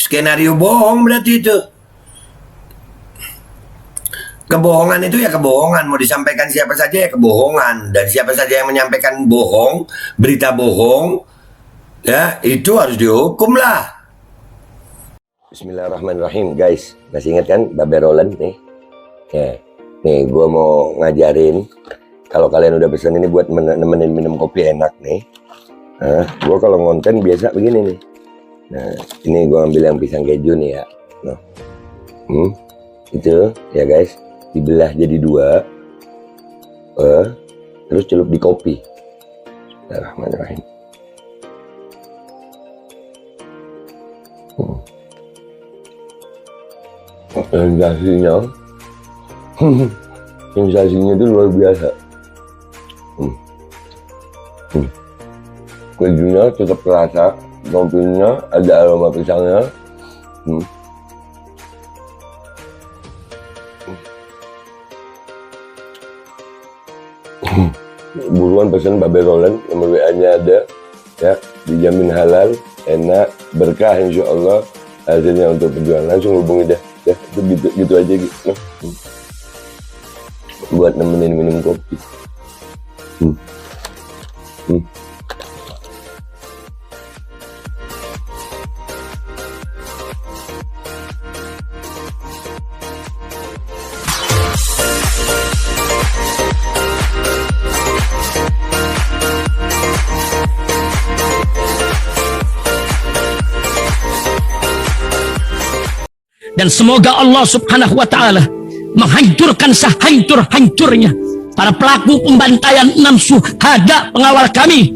Skenario bohong berarti itu. Kebohongan itu ya kebohongan, mau disampaikan siapa saja ya kebohongan, dan siapa saja yang menyampaikan bohong, berita bohong, ya itu harus dihukum lah. Bismillahirrahmanirrahim, guys. Masih ingat kan Babe Roland nih? Ya, nih gue mau ngajarin. Kalau kalian udah pesan ini buat nemenin minum kopi enak nih. Nah, gue kalau ngonten biasa begini nih. Nah, ini gue ambil yang pisang keju nih ya. Nah, itu ya guys. Dibelah jadi dua, terus celup di kopi. Bismillahirrahmanirrahim. Sensasinya itu luar biasa. Kejunya tetap terasa, kopinya ada aroma pisangnya. Buruan pesan Babe Roland, nomor WA-nya ada ya, dijamin halal, enak, berkah insya Allah hasilnya untuk perjuangan. Langsung hubungi dah ya, itu gitu aja gitu. Buat nemenin minum kopi. Dan semoga Allah subhanahu wa ta'ala menghancurkan sehancur-hancurnya para pelaku pembantaian 6 syuhada pengawal kami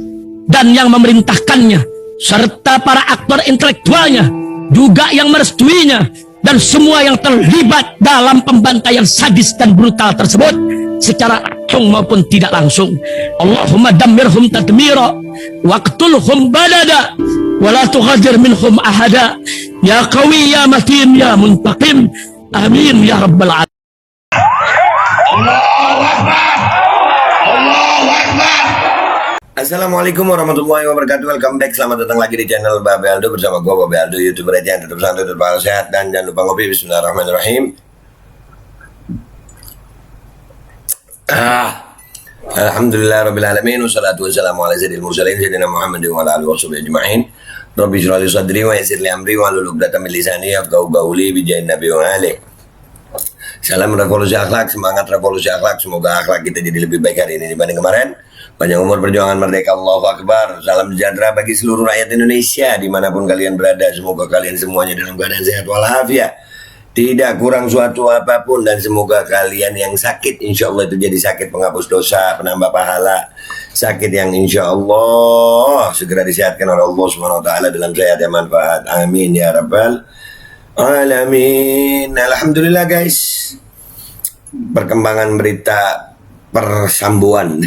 dan yang memerintahkannya, serta para aktor intelektualnya juga yang merestuinya, dan semua yang terlibat dalam pembantaian sadis dan brutal tersebut secara langsung maupun tidak langsung. Allahumma dammirhum tadmira waqtulhum badada wala tughadir minhum ahada ya qawi ya matin ya muntaqim amin ya rabbal alamin. Allahu Akbar. Allahu Akbar. Assalamualaikum warahmatullahi wabarakatuh. Welcome back, selamat datang lagi di channel Babe Aldo bersama gue Babe Aldo, YouTuber yang tetap santai, tetap sehat, dan jangan lupa ngopi. Bismillahirrahmanirrahim. Alhamdulillahirrabbilalamin. Wassalatu wassalamu ala sayyidil mursalin sayyidina Muhammadin wa ala alihi washabihi ajma'in. Rabbi shrah li sadri wa yassir li amri wa hlul 'uqdatam min lisani yafqahu qawli bi jahin nabi wa ali. Salam revolusi akhlak, semangat revolusi akhlak. Semoga akhlak kita jadi lebih baik hari ini dibanding kemarin. Panjang umur, perjuangan merdeka, Allahu Akbar. Salam sejahtera bagi seluruh rakyat Indonesia dimanapun kalian berada. Semoga kalian semuanya dalam keadaan sehat walafiat, tidak kurang suatu apapun, dan semoga kalian yang sakit insya Allah itu jadi sakit penghapus dosa, penambah pahala, sakit yang insya Allah segera disehatkan oleh Allah Subhanahu Wa Taala dalam sehat yang manfaat. Amin ya rabbal alamin. Alhamdulillah guys, perkembangan berita persambuan.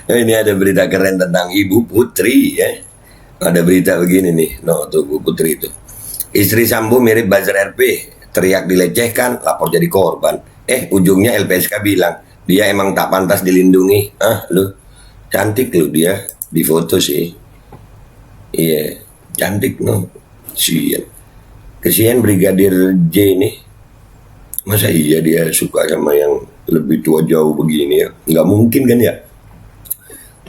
Ini ada berita keren tentang Ibu Putri ya. Ada berita begini nih, tuh Ibu Putri itu. Istri Sambo mirip buzzer RP, teriak dilecehkan, lapor jadi korban. Ujungnya LPSK bilang, dia emang tak pantas dilindungi. Lu, cantik lu dia, di foto sih. Iya, cantik no. Kesian Brigadir J ini. Masa iya dia suka sama yang lebih tua jauh begini ya? Nggak mungkin kan ya?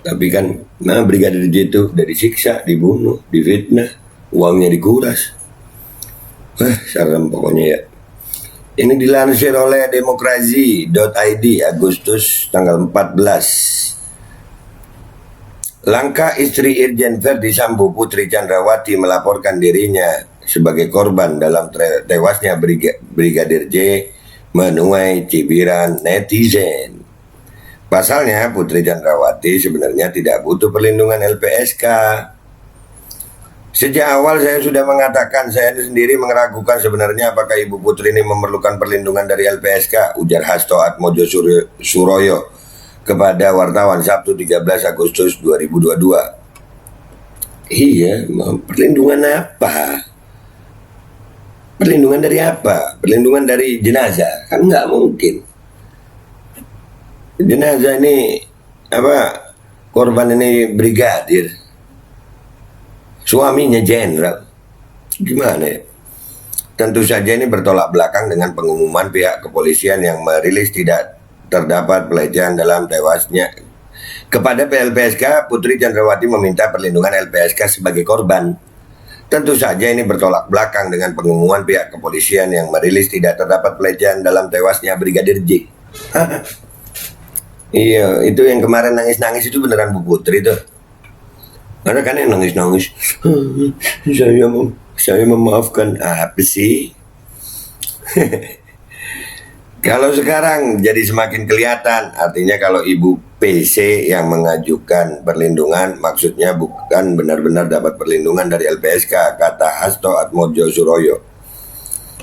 Tapi kan, Brigadir J itu dari siksa, dibunuh, difitnah, uangnya dikuras. Serem pokoknya ya. Ini dilansir oleh demokrasi.id Agustus tanggal 14. Langkah istri Irjen Verdi Sambo, Putri Chandrawati, melaporkan dirinya sebagai korban dalam tewasnya Brigadir J menuai cibiran netizen. Pasalnya Putri Chandrawati sebenarnya tidak butuh perlindungan LPSK. Sejak awal saya sudah mengatakan saya sendiri meragukan sebenarnya apakah Ibu Putri ini memerlukan perlindungan dari LPSK, ujar Hasto Atmojo Suroyo kepada wartawan Sabtu 13 Agustus 2022. Iya, perlindungan apa? Perlindungan dari apa? Perlindungan dari jenazah? Kan nggak mungkin. Jenazah ini korban ini brigadir. Suaminya jenderal, Gimana ya? Tentu saja ini bertolak belakang dengan pengumuman pihak kepolisian yang merilis tidak terdapat pelecehan dalam tewasnya. Kepada PLPSK, Putri Chandrawati meminta perlindungan LPSK sebagai korban. Tentu saja ini bertolak belakang dengan pengumuman pihak kepolisian yang merilis tidak terdapat pelecehan dalam tewasnya Brigadir J. Iya, itu yang kemarin nangis-nangis itu beneran Bu Putri tuh. Karena kan yang nangis-nangis, saya memaafkan apa sih? Kalau sekarang jadi semakin kelihatan, artinya kalau Ibu PC yang mengajukan perlindungan, maksudnya bukan benar-benar dapat perlindungan dari LPSK, kata Hasto Atmojo Suroyo.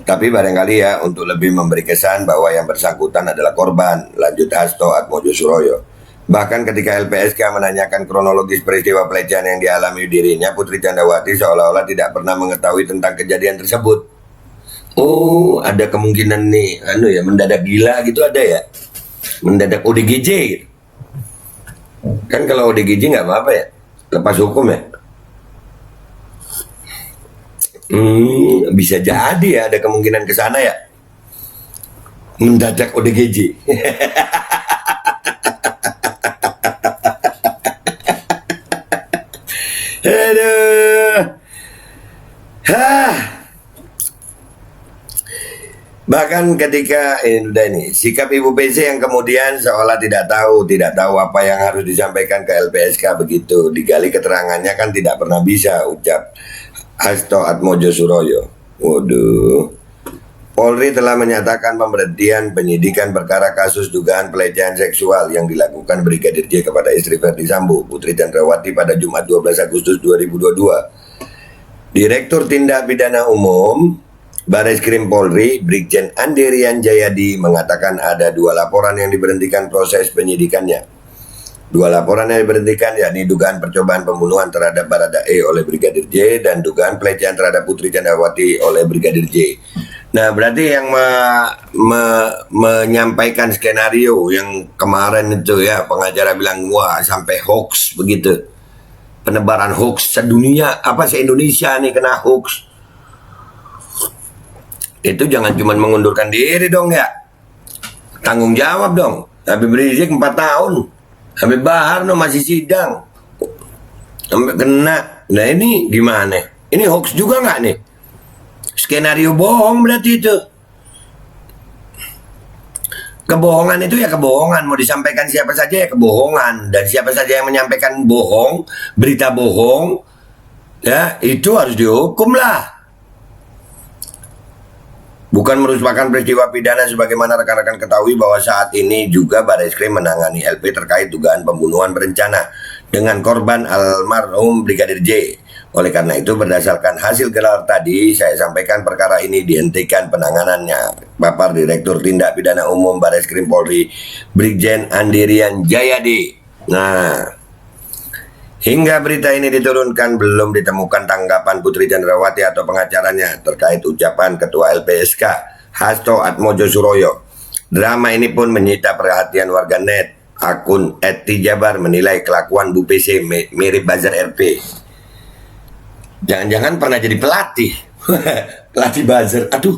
Tapi barangkali ya untuk lebih memberi kesan bahwa yang bersangkutan adalah korban, lanjut Hasto Atmojo Suroyo. Bahkan ketika LPSK menanyakan kronologis peristiwa pelecehan yang dialami dirinya, Putri Chandrawati seolah-olah tidak pernah mengetahui tentang kejadian tersebut. Oh, ada kemungkinan nih, mendadak gila gitu ada ya, mendadak ODGJ gitu. Kan kalau ODGJ nggak apa-apa ya, lepas hukum ya. Bisa jadi ya, ada kemungkinan ke sana ya, mendadak ODGJ. Aduh. Bahkan ketika ini sikap Ibu PC yang kemudian seolah tidak tahu apa yang harus disampaikan ke LPSK begitu. Digali keterangannya kan tidak pernah bisa, ucap Hasto Atmojo Suroyo. Waduh. Polri telah menyatakan pemberhentian penyidikan perkara kasus dugaan pelecehan seksual yang dilakukan Brigadir J kepada istri Ferdi Sambo, Putri Chandrawati pada Jumat 12 Agustus 2022. Direktur Tindak Pidana Umum Bareskrim Polri, Brigjen Andirian Jayadi mengatakan ada 2 laporan yang diberhentikan proses penyidikannya. 2 laporan yang diberhentikan yakni dugaan percobaan pembunuhan terhadap Baradae oleh Brigadir J dan dugaan pelecehan terhadap Putri Chandrawati oleh Brigadir J. Nah, berarti yang menyampaikan skenario yang kemarin itu ya, pengacara bilang wah sampai hoax begitu. Penebaran hoax sedunia, se-Indonesia nih kena hoax. Itu jangan cuma mengundurkan diri dong ya, tanggung jawab dong. Habib Rizik 4 tahun, Habib Bahar masih sidang, sampai kena. Nah ini gimana? Ini hoax juga nggak nih? Skenario bohong berarti itu. Kebohongan itu ya kebohongan, mau disampaikan siapa saja ya kebohongan, dan siapa saja yang menyampaikan bohong, berita bohong, ya itu harus dihukum lah. Bukan merupakan peristiwa pidana sebagaimana rekan-rekan ketahui bahwa saat ini juga Bareskrim menangani LP terkait dugaan pembunuhan berencana dengan korban almarhum Brigadir J. Oleh karena itu berdasarkan hasil gelar tadi saya sampaikan perkara ini dihentikan penanganannya. Papar Direktur Tindak Pidana Umum Bareskrim Polri Brigjen Andirian Jayadi. Nah, hingga berita ini diturunkan belum ditemukan tanggapan Putri Chandrawati atau pengacaranya terkait ucapan Ketua LPSK Hasto Atmojo Suroyo. Drama ini pun menyita perhatian warganet. Akun @tijabar menilai kelakuan Bu PC mirip buzzer RP. Jangan-jangan pernah jadi pelatih. Pelatih buzzer. Aduh.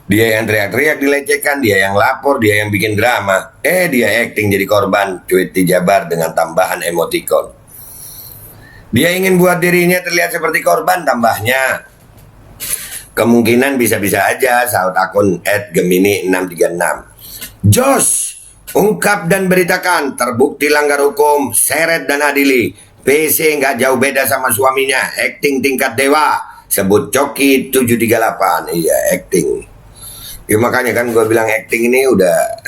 Dia yang teriak-teriak dilecehkan, dia yang lapor, dia yang bikin drama. Dia acting jadi korban, cuit Tijabar dengan tambahan emoticon. Dia ingin buat dirinya terlihat seperti korban, tambahnya. Kemungkinan bisa-bisa aja, saut akun @gemini636. Jos, ungkap dan beritakan, terbukti langgar hukum, seret dan adili. PC nggak jauh beda sama suaminya, acting tingkat dewa. Sebut Coki 738, iya acting. Ya makanya kan gue bilang acting ini udah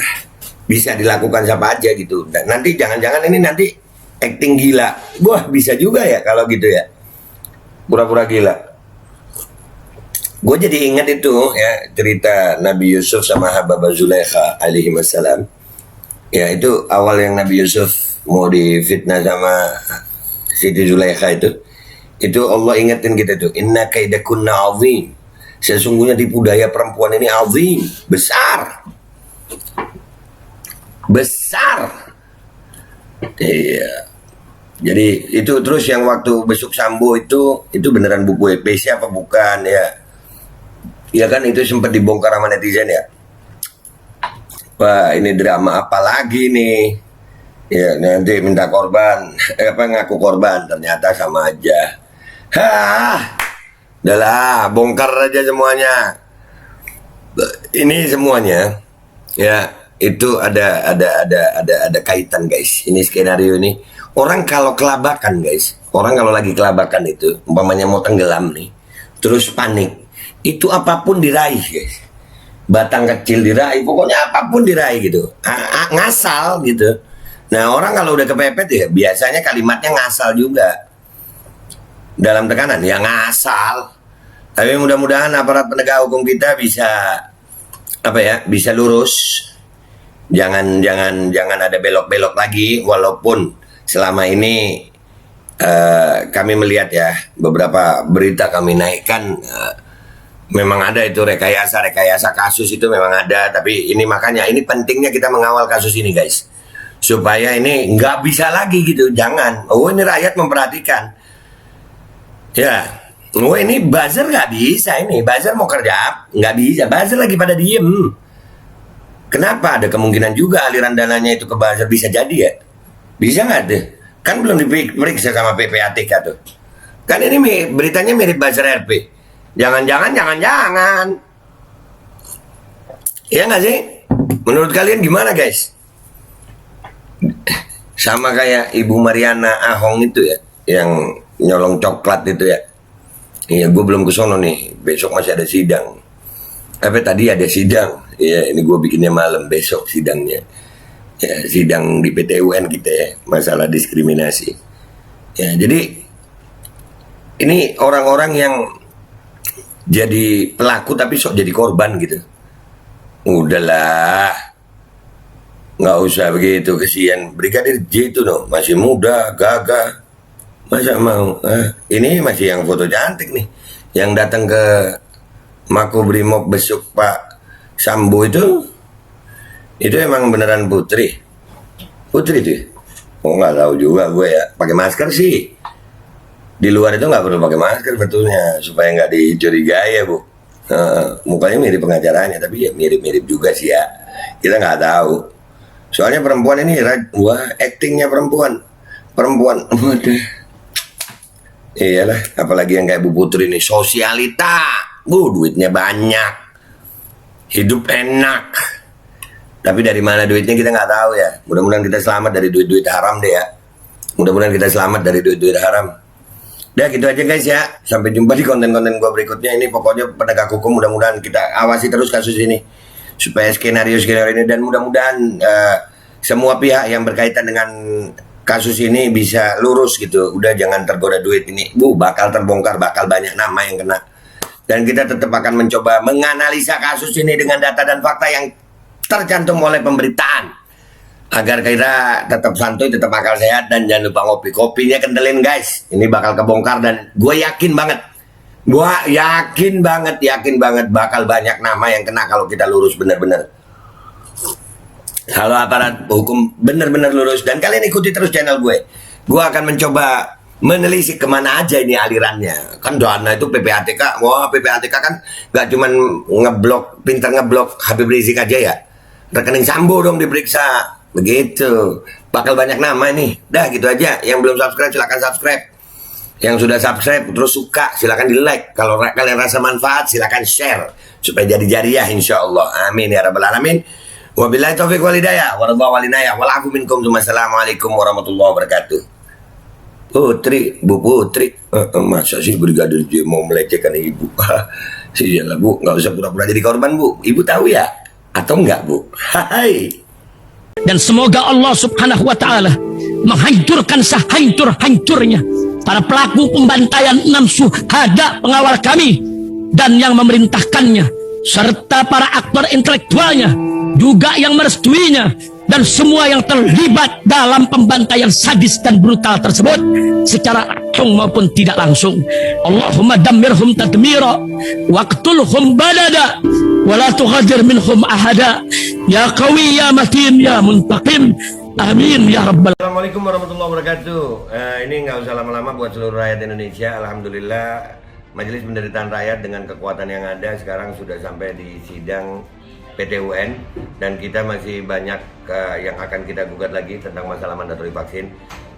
bisa dilakukan siapa aja gitu. Dan nanti jangan-jangan ini nanti acting gila. Wah bisa juga ya kalau gitu ya. Pura-pura gila. Gue jadi ingat itu ya cerita Nabi Yusuf sama Habibah Zulaikha alaihi wassalam. Ya itu awal yang Nabi Yusuf mau difitnah sama Siti Zulaikha itu. Itu Allah ingetin kita tuh. Inna kaidakunna azim. Sesungguhnya tipu daya perempuan ini azim, besar. Besar. Iya. Jadi itu terus yang waktu besuk Sambo itu beneran buku EPC apa bukan ya? Ya kan itu sempat dibongkar sama netizen ya. Wah ini drama apa lagi nih? Ya nanti minta korban, ngaku korban ternyata sama aja. Hah, udahlah bongkar aja semuanya. Ini semuanya ya itu ada kaitan guys. Ini skenario ini. Orang kalau kelabakan guys, orang kalau lagi kelabakan itu, umpamanya mau tenggelam nih, terus panik, itu apapun diraih guys. Batang kecil diraih, pokoknya apapun diraih gitu. Ngasal gitu. Nah orang kalau udah kepepet ya, biasanya kalimatnya ngasal juga. Dalam tekanan, ya ngasal. Tapi mudah-mudahan aparat penegak hukum kita bisa, bisa lurus. Jangan ada belok-belok lagi, walaupun selama ini kami melihat ya beberapa berita kami naikkan memang ada itu rekayasa kasus itu memang ada, tapi ini makanya ini pentingnya kita mengawal kasus ini guys supaya ini nggak bisa lagi gitu. Jangan ini rakyat memperhatikan ya. Ini buzzer nggak bisa, ini buzzer mau kerja nggak bisa, buzzer lagi pada diem. Kenapa? Ada kemungkinan juga aliran dananya itu ke buzzer, bisa jadi ya. Bisa nggak tuh? Kan belum diperiksa sama PPATK tuh. Kan ini beritanya mirip buzzer RP. Jangan-jangan. Iya nggak sih? Menurut kalian gimana guys? Sama kayak Ibu Mariana Ahong itu ya, yang nyolong coklat itu ya. Iya, gue belum kesono nih. Besok masih ada sidang. Tadi ada sidang. Iya, ini gue bikinnya malam. Besok sidangnya. Ya, sidang di PT UN kita ya, masalah diskriminasi. Ya, jadi ini orang-orang yang jadi pelaku tapi sok jadi korban gitu. Udahlah, nggak usah begitu, kesian. Brigadir J itu no, masih muda, gagah, masa mau? Ini masih yang foto cantik nih, yang datang ke Makobrimob besok Pak Sambo itu emang beneran putri tuh. Oh nggak tahu juga gue ya. Pakai masker sih. Di luar itu nggak perlu pakai masker betulnya supaya nggak dicurigai ya bu. Mukanya mirip pengacaranya tapi ya mirip juga sih ya. Kita nggak tahu. Soalnya perempuan ini actingnya perempuan. Waduh. Iyalah, apalagi yang kayak Bu Putri ini sosialita. Duitnya banyak. Hidup enak. Tapi dari mana duitnya kita nggak tahu ya. Mudah-mudahan kita selamat dari duit-duit haram deh ya. Mudah-mudahan kita selamat dari duit-duit haram. Udah gitu aja guys ya. Sampai jumpa di konten-konten gua berikutnya. Ini pokoknya penegak hukum mudah-mudahan kita awasi terus kasus ini. Supaya skenario ini dan mudah-mudahan semua pihak yang berkaitan dengan kasus ini bisa lurus gitu. Udah jangan tergoda duit ini. Bakal terbongkar, bakal banyak nama yang kena. Dan kita tetap akan mencoba menganalisa kasus ini dengan data dan fakta yang tercantum oleh pemberitaan agar kita tetap santuy, tetap akal sehat, dan jangan lupa kopinya kendelin guys. Ini bakal kebongkar dan gue yakin banget bakal banyak nama yang kena kalau kita lurus bener-bener. Kalau aparat hukum bener-bener lurus dan kalian ikuti terus channel gue akan mencoba menelisik kemana aja ini alirannya. Kan dana itu PPATK, PPATK kan gak cuman pinter ngeblok Habib Rizik aja ya, rekening Sambo dong diperiksa. Begitu, bakal banyak nama nih. Dah gitu aja. Yang belum subscribe silahkan subscribe. Yang sudah subscribe terus suka silahkan di like. Kalau kalian rasa manfaat silahkan share supaya jadi jariah insyaAllah. Amin ya rabbal alamin. Wabillahi taufiq wal hidayah. Walafu minkum. Wassalamualaikum warahmatullahi wabarakatuh. Bu Putri, masa sih Brigadir J mau melecehkan ibu? Sialah bu, nggak usah pura-pura jadi korban bu. Ibu tahu ya atau enggak bu? Hai. Dan semoga Allah subhanahu wa ta'ala menghancurkan sehancur-hancurnya para pelaku pembantaian 6 syuhada pengawal kami dan yang memerintahkannya, serta para aktor intelektualnya juga yang merestuinya, dan semua yang terlibat dalam pembantaian sadis dan brutal tersebut secara langsung maupun tidak langsung. Allahumma dammirhum tadmira waqtulhum balada wa la tughadir minhum ahada ya qawi ya matin ya muntaqim Amin ya rabbal. Assalamualaikum warahmatullahi wabarakatuh. Ini nggak usah lama-lama buat seluruh rakyat Indonesia. Alhamdulillah Majelis Penderitaan Rakyat dengan kekuatan yang ada sekarang sudah sampai di sidang PT UN, dan kita masih banyak yang akan kita gugat lagi tentang masalah mandatori vaksin.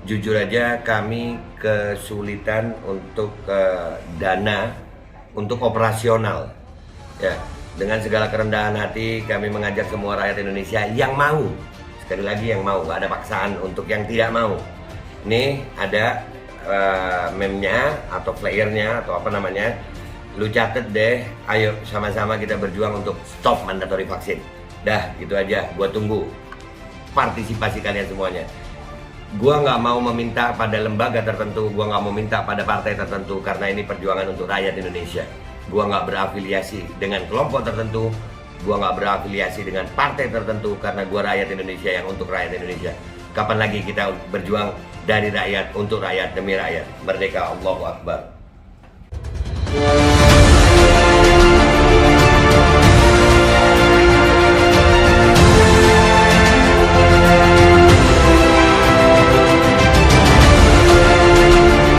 Jujur aja kami kesulitan untuk dana untuk operasional. Ya, dengan segala kerendahan hati kami mengajak semua rakyat Indonesia yang mau, sekali lagi yang mau, gak ada paksaan untuk yang tidak mau. Nih ada meme-nya atau flyernya atau apa namanya, lu catet deh, ayo sama-sama kita berjuang untuk stop mandatori vaksin. Dah gitu aja, gua tunggu partisipasi kalian semuanya. Gua nggak mau meminta pada lembaga tertentu, gua nggak mau minta pada partai tertentu, karena ini perjuangan untuk rakyat Indonesia. Gua nggak berafiliasi dengan kelompok tertentu, gua nggak berafiliasi dengan partai tertentu, karena gua rakyat Indonesia yang untuk rakyat Indonesia. Kapan lagi kita berjuang dari rakyat untuk rakyat demi rakyat? Merdeka, Allahu Akbar.